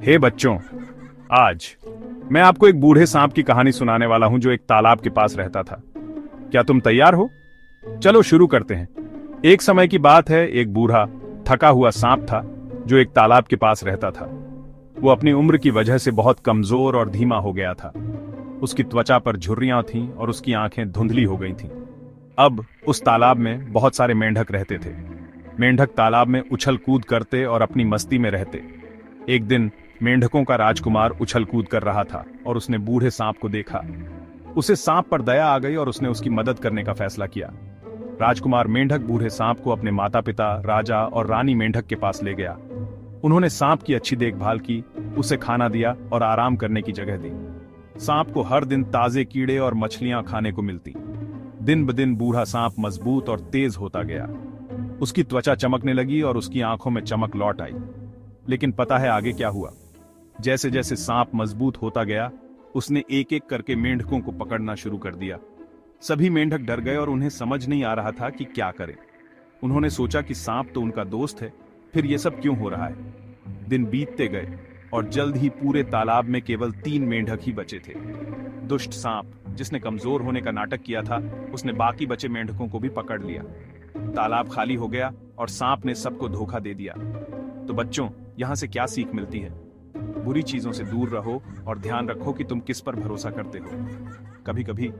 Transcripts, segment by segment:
हे बच्चों, आज मैं आपको एक बूढ़े सांप की कहानी सुनाने वाला हूं जो एक तालाब के पास रहता था। क्या तुम तैयार हो? चलो शुरू करते हैं। एक समय की बात है, एक बूढ़ा थका हुआ सांप था जो एक तालाब के पास रहता था। वो अपनी उम्र की वजह से बहुत कमजोर और धीमा हो गया था। उसकी त्वचा पर झुर्रियां थीं और उसकी आंखें धुंधली हो गई थीं। अब उस तालाब में बहुत सारे मेंढक रहते थे। मेंढक तालाब में उछल कूद करते और अपनी मस्ती में रहते। एक दिन मेंढकों का राजकुमार उछल कूद कर रहा था और उसने बूढ़े सांप को देखा। उसे सांप पर दया आ गई और उसने उसकी मदद करने का फैसला किया। राजकुमार मेंढक बूढ़े सांप को अपने माता पिता, राजा और रानी मेंढक के पास ले गया। उन्होंने सांप की अच्छी देखभाल की, उसे खाना दिया और आराम करने की जगह दी। सांप को हर दिन ताजे कीड़े और मछलियां खाने को मिलती। दिन ब दिन बूढ़ा सांप मजबूत और तेज होता गया। उसकी त्वचा चमकने लगी और उसकी आंखों में चमक लौट आई। लेकिन पता है आगे क्या हुआ? जैसे जैसे सांप मजबूत होता गया, उसने एक एक करके मेंढकों को पकड़ना शुरू कर दिया। सभी मेंढक डर गए और उन्हें समझ नहीं आ रहा था कि क्या करें। उन्होंने सोचा कि सांप तो उनका दोस्त है, फिर ये सब क्यों हो रहा है? दिन बीतते गए और जल्द ही पूरे तालाब में केवल 3 मेंढक ही बचे थे। दुष्ट सांप, जिसने कमजोर होने का नाटक किया था, उसने बाकी बचे मेंढकों को भी पकड़ लिया। तालाब खाली हो गया और सांप ने सबको धोखा दे दिया। तो बच्चों, यहां से क्या सीख मिलती है? बुरी चीजों से दूर रहो और ध्यान रखो कि तुम किस पर भरोसा करते हो। कभी कभी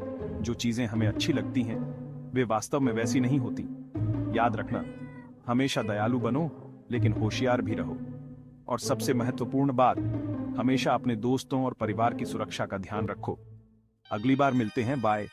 जो चीजें हमें अच्छी लगती हैं, वे वास्तव में वैसी नहीं होती। याद रखना, हमेशा दयालु बनो, लेकिन होशियार भी रहो। और सबसे महत्वपूर्ण बात, हमेशा अपने दोस्तों और परिवार की सुरक्षा का ध्यान रखो। अगली बार मिलते हैं। बाय।